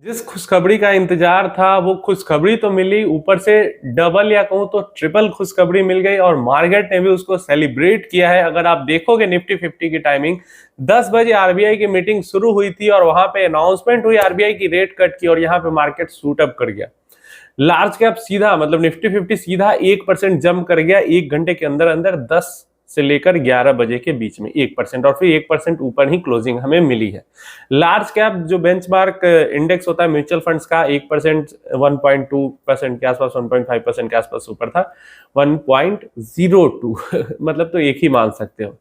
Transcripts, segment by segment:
जिस खुशखबरी का इंतजार था वो खुशखबरी तो मिली, ऊपर से डबल या कहूं तो ट्रिपल खुशखबरी मिल गई और मार्केट ने भी उसको सेलिब्रेट किया है। अगर आप देखोगे निफ्टी 50 की टाइमिंग 10 बजे आरबीआई की मीटिंग शुरू हुई थी और वहां पे अनाउंसमेंट हुई आरबीआई की रेट कट की और यहाँ पे मार्केट शूट अप कर गया। लार्ज कैप सीधा मतलब निफ्टी 50 सीधा 1% जंप कर गया एक घंटे के अंदर अंदर 10 से लेकर 11 बजे के बीच में 1% और फिर 1% ऊपर ही क्लोजिंग हमें मिली है। लार्ज कैप जो बेंचमार्क इंडेक्स होता है म्यूचुअल फंड्स का 1% 1.2% के आसपास 1.5% के आसपास ऊपर था 1.02 मतलब तो एक ही मान सकते हो।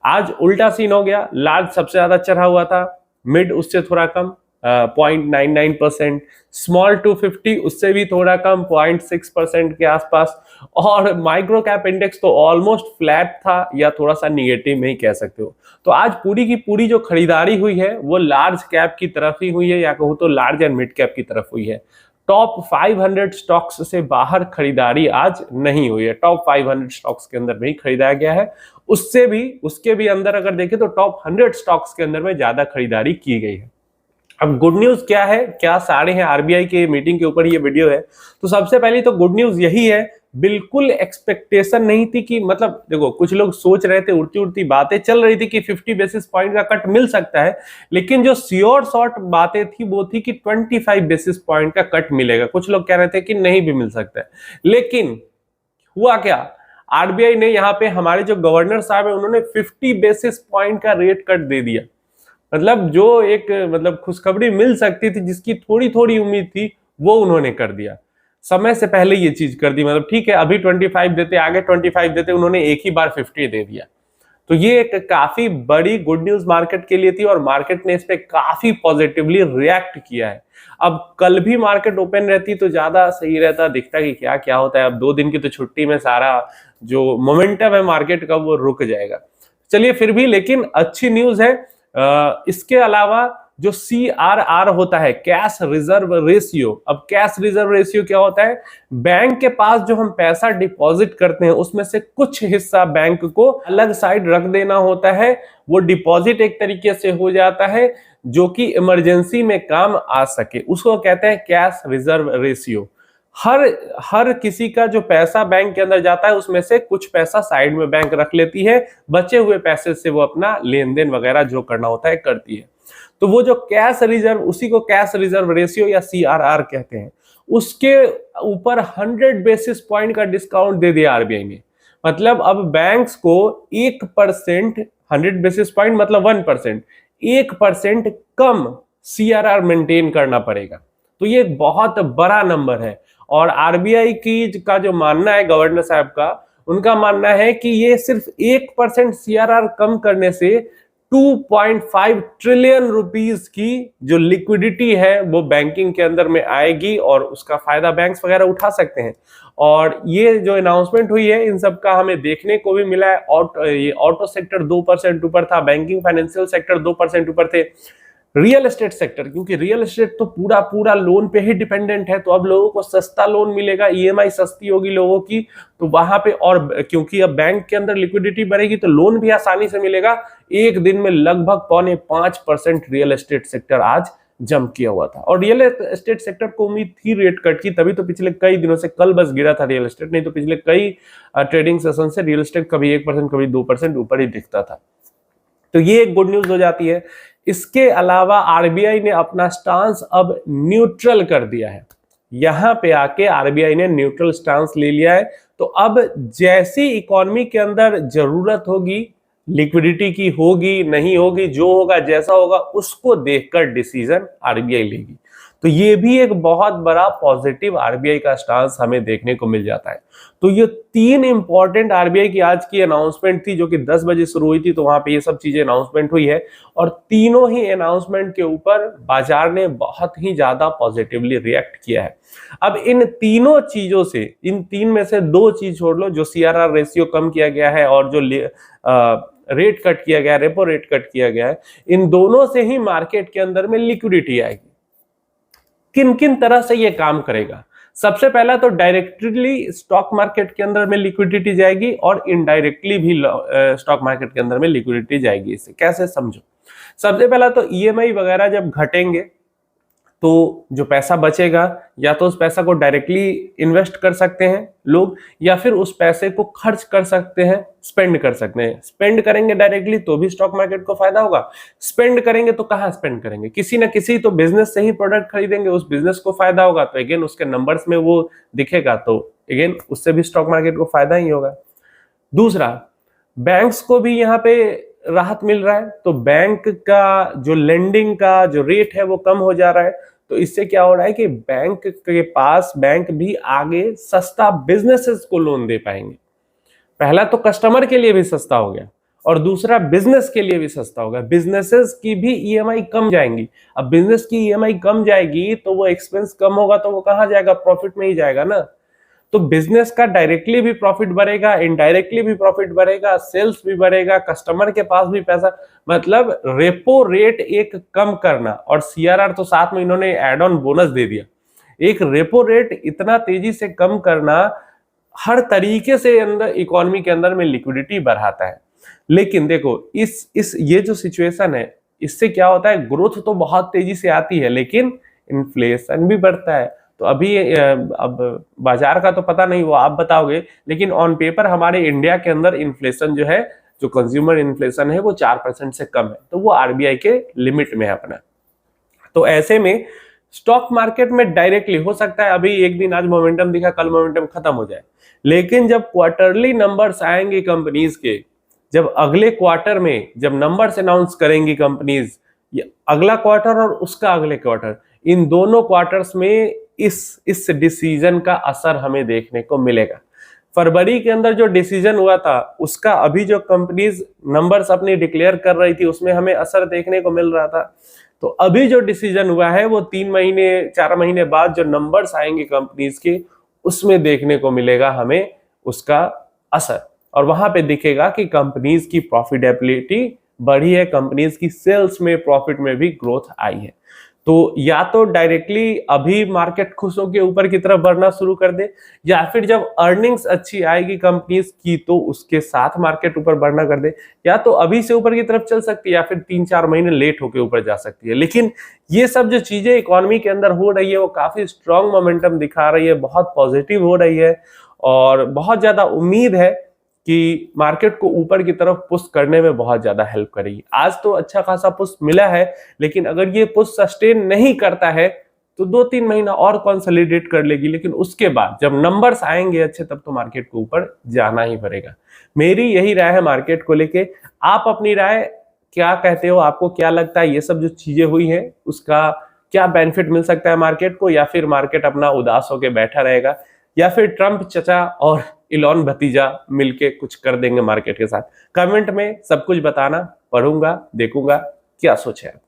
आज उल्टा सीन हो गया, लार्ज सबसे ज्यादा चढ़ा हुआ था, मिड उससे थोड़ा कम 0.99%, स्मॉल 250 उससे भी थोड़ा कम 0.6% के आसपास और माइक्रो कैप इंडेक्स तो ऑलमोस्ट फ्लैट था या थोड़ा सा निगेटिव में ही कह सकते हो। तो आज पूरी की पूरी जो खरीदारी हुई है वो लार्ज कैप की तरफ ही हुई है या कहूँ तो लार्ज एंड मिड कैप की तरफ हुई है। टॉप 500 स्टॉक्स से बाहर खरीदारी आज नहीं हुई है, टॉप 500 स्टॉक्स के अंदर में ही खरीदा गया है। उसके भी अंदर अगर देखें तो टॉप 100 स्टॉक्स के अंदर में ज्यादा खरीदारी की गई है। अब गुड न्यूज क्या है, क्या सारे हैं आरबीआई के मीटिंग के ऊपर ये वीडियो है। तो सबसे पहले तो गुड न्यूज यही है, बिल्कुल एक्सपेक्टेशन नहीं थी कि मतलब देखो कुछ लोग सोच रहे थे, उड़ती उड़ती बातें चल रही थी कि 50 बेसिस पॉइंट का कट मिल सकता है, लेकिन जो श्योर शॉर्ट बातें थी वो थी कि 25 बेसिस पॉइंट का कट मिलेगा। कुछ लोग कह रहे थे कि नहीं भी मिल सकता है, लेकिन हुआ क्या, आरबीआई ने यहाँ पे हमारे जो गवर्नर साहब है उन्होंने 50 बेसिस पॉइंट का रेट कट दे दिया। मतलब जो एक मतलब खुशखबरी मिल सकती थी, जिसकी थोड़ी थोड़ी उम्मीद थी, वो उन्होंने कर दिया, समय से पहले ये चीज कर दी। मतलब ठीक है अभी 25 देते, आगे 25 देते, उन्होंने एक ही बार 50 दे दिया। तो ये एक काफी बड़ी गुड न्यूज मार्केट के लिए थी और मार्केट ने इस पे काफी पॉजिटिवली रिएक्ट किया है। अब कल भी मार्केट ओपन रहती तो ज्यादा सही रहता, दिखता कि क्या क्या होता है। अब 2 दिन की तो छुट्टी में सारा जो मोमेंटम है मार्केट का वो रुक जाएगा। चलिए फिर भी लेकिन अच्छी न्यूज है। इसके अलावा जो CRR होता है, कैश रिजर्व रेशियो, अब कैश रिजर्व रेशियो क्या होता है, बैंक के पास जो हम पैसा डिपॉजिट करते हैं उसमें से कुछ हिस्सा बैंक को अलग साइड रख देना होता है। वो डिपॉजिट एक तरीके से हो जाता है जो कि इमरजेंसी में काम आ सके, उसको कहते हैं कैश रिजर्व रेशियो। हर किसी का जो पैसा बैंक के अंदर जाता है उसमें से कुछ पैसा साइड में बैंक रख लेती है, बचे हुए पैसे से वो अपना लेन देन वगैरह जो करना होता है करती है। तो वो जो कैश रिजर्व, उसी को कैश रिजर्व रेशियो या CRR कहते हैं। उसके ऊपर 100 बेसिस पॉइंट का डिस्काउंट दे दिया आरबीआई ने। मतलब अब बैंक्स को 1%, 100 बेसिस पॉइंट मतलब 1%, 1% कम CRR मेंटेन करना पड़ेगा। तो ये बहुत बड़ा नंबर है और आरबीआई की का जो मानना है, गवर्नर साहब का, उनका मानना है कि ये सिर्फ 1% CRR कम करने से 2.5 ट्रिलियन रुपीस की जो लिक्विडिटी है वो बैंकिंग के अंदर में आएगी और उसका फायदा बैंक्स वगैरह उठा सकते हैं। और ये जो अनाउंसमेंट हुई है इन सब का हमें देखने को भी मिला है। ऑटो सेक्टर 2% ऊपर था, बैंकिंग फाइनेंशियल सेक्टर 2% ऊपर थे, रियल एस्टेट सेक्टर, क्योंकि रियल एस्टेट तो पूरा पूरा लोन पे ही डिपेंडेंट है, तो अब लोगों को सस्ता लोन मिलेगा, ईएमआई सस्ती होगी लोगों की, तो वहां पे और क्योंकि अब बैंक के अंदर लिक्विडिटी बढ़ेगी तो लोन भी आसानी से मिलेगा। एक दिन में लगभग 4.5% रियल एस्टेट सेक्टर आज जंप किया हुआ था और रियल एस्टेट सेक्टर को उम्मीद थी रेट कट की, तभी तो पिछले कई दिनों से, कल बस गिरा था रियल एस्टेट, नहीं तो पिछले कई ट्रेडिंग सेशन से रियल एस्टेट कभी 1% कभी 2% ऊपर ही दिखता था। तो ये एक गुड न्यूज हो जाती है। इसके अलावा आरबीआई ने अपना स्टांस अब न्यूट्रल कर दिया है। यहां पे आके आरबीआई ने न्यूट्रल स्टांस ले लिया है। तो अब जैसी इकोनॉमी के अंदर जरूरत होगी, लिक्विडिटी की होगी नहीं होगी, जो होगा जैसा होगा उसको देखकर डिसीजन आरबीआई लेगी। तो ये भी एक बहुत बड़ा पॉजिटिव आरबीआई का स्टांस हमें देखने को मिल जाता है। तो ये 3 इंपॉर्टेंट आरबीआई की आज की अनाउंसमेंट थी जो कि 10 बजे शुरू हुई थी, तो वहां पे ये सब चीजें अनाउंसमेंट हुई है और तीनों ही अनाउंसमेंट के ऊपर बाजार ने बहुत ही ज्यादा पॉजिटिवली रिएक्ट किया है। अब इन तीनों चीजों से, इन 3 में से 2 चीज छोड़ लो, जो CRR रेशियो कम किया गया है और जो रेट कट किया गया, रेपो रेट कट किया गया है, इन दोनों से ही मार्केट के अंदर में लिक्विडिटी आएगी। किन किन तरह से ये काम करेगा, सबसे पहला तो डायरेक्टली स्टॉक मार्केट के अंदर में लिक्विडिटी जाएगी और इनडायरेक्टली भी स्टॉक मार्केट के अंदर में लिक्विडिटी जाएगी। इससे कैसे समझो, सबसे पहला तो ईएमआई वगैरह जब घटेंगे तो जो पैसा बचेगा या तो उस पैसा को डायरेक्टली इन्वेस्ट कर सकते हैं लोग, या फिर उस पैसे को खर्च कर सकते हैं, स्पेंड कर सकते हैं। स्पेंड करेंगे डायरेक्टली तो भी स्टॉक मार्केट को फायदा होगा, स्पेंड करेंगे तो कहाँ स्पेंड करेंगे, किसी ना किसी तो बिजनेस से ही प्रोडक्ट खरीदेंगे, उस बिजनेस को फायदा होगा तो अगेन उसके नंबर्स में वो दिखेगा, तो अगेन उससे भी स्टॉक मार्केट को फायदा ही होगा। दूसरा, बैंक्स को भी यहाँ पे राहत मिल रहा है, तो बैंक का जो लेंडिंग का जो रेट है वो कम हो जा रहा है, तो इससे क्या हो रहा है कि बैंक भी आगे सस्ता बिजनेसेस को लोन दे पाएंगे। पहला तो कस्टमर के लिए भी सस्ता हो गया और दूसरा बिजनेस के लिए भी सस्ता होगा, बिजनेसेस की भी ईएमआई कम जाएंगी। अब बिजनेस की ईएमआई कम जाएगी तो वो एक्सपेंस कम होगा तो वो कहां जाएगा, प्रॉफिट में ही जाएगा ना। तो बिजनेस का डायरेक्टली भी प्रॉफिट बढ़ेगा, इनडायरेक्टली भी प्रॉफिट बढ़ेगा, सेल्स भी बढ़ेगा, कस्टमर के पास भी पैसा, मतलब रेपो रेट एक कम करना, और सीआरआर तो साथ में इन्होंने एड ऑन बोनस दे दिया। एक रेपो रेट इतना तेजी से कम करना हर तरीके से अंदर इकोनॉमी के अंदर में लिक्विडिटी बढ़ाता है। लेकिन देखो इस ये जो सिचुएशन है, इससे क्या होता है, ग्रोथ तो बहुत तेजी से आती है लेकिन इन्फ्लेशन भी बढ़ता है। तो अभी अब बाजार का तो पता नहीं, वो आप बताओगे, लेकिन ऑन पेपर हमारे इंडिया के अंदर इन्फ्लेशन जो है, जो कंज्यूमर इन्फ्लेशन है वो 4% से कम है, तो वो आरबीआई के लिमिट में है अपना। तो ऐसे में स्टॉक मार्केट में डायरेक्टली हो सकता है अभी एक दिन आज मोमेंटम दिखा, कल मोमेंटम खत्म हो जाए, लेकिन जब क्वार्टरली नंबर्स आएंगे कंपनीज के, जब अगले क्वार्टर में जब नंबर्स अनाउंस करेंगी कंपनीज, अगला क्वार्टर और उसका अगले क्वार्टर, इन दोनों क्वार्टर्स में इस डिसीजन का असर हमें देखने को मिलेगा। फरवरी के अंदर जो डिसीजन हुआ था उसका अभी जो कंपनीज नंबर्स अपने डिक्लेयर कर रही थी उसमें हमें असर देखने को मिल रहा था। तो अभी जो डिसीजन हुआ है वो 3 महीने 4 महीने बाद जो नंबर्स आएंगे कंपनीज के, उसमें देखने को मिलेगा हमें उसका असर, और वहां पे दिखेगा कि कंपनीज की प्रॉफिटेबिलिटी बढ़ी है, कंपनीज की सेल्स में प्रॉफिट में भी ग्रोथ आई है। तो या तो डायरेक्टली अभी मार्केट खुश होकर ऊपर की तरफ बढ़ना शुरू कर दे, या फिर जब अर्निंग्स अच्छी आएगी कंपनीज की तो उसके साथ मार्केट ऊपर बढ़ना कर दे, या तो अभी से ऊपर की तरफ चल सकती है या फिर 3-4 महीने लेट होकर ऊपर जा सकती है। लेकिन ये सब जो चीजें इकोनॉमी के अंदर हो रही है वो काफी स्ट्रॉन्ग मोमेंटम दिखा रही है, बहुत पॉजिटिव हो रही है, और बहुत ज्यादा उम्मीद है कि मार्केट को ऊपर की तरफ पुश करने में बहुत ज्यादा हेल्प करेगी। आज तो अच्छा खासा पुश मिला है, लेकिन अगर ये पुश सस्टेन नहीं करता है तो 2-3 महीना और कंसोलिडेट कर लेगी, लेकिन उसके बाद जब नंबर्स आएंगे अच्छे तब तो मार्केट को ऊपर जाना ही पड़ेगा। मेरी यही राय है मार्केट को लेके। आप अपनी राय क्या कहते हो, आपको क्या लगता है ये सब जो चीजें हुई हैं उसका क्या बेनिफिट मिल सकता है मार्केट को, या फिर मार्केट अपना उदास होकर बैठा रहेगा, या फिर ट्रंप चचा और इलॉन भतीजा मिलके कुछ कर देंगे मार्केट के साथ? कमेंट में सब कुछ बताना, पढ़ूंगा, देखूंगा क्या सोचे आप।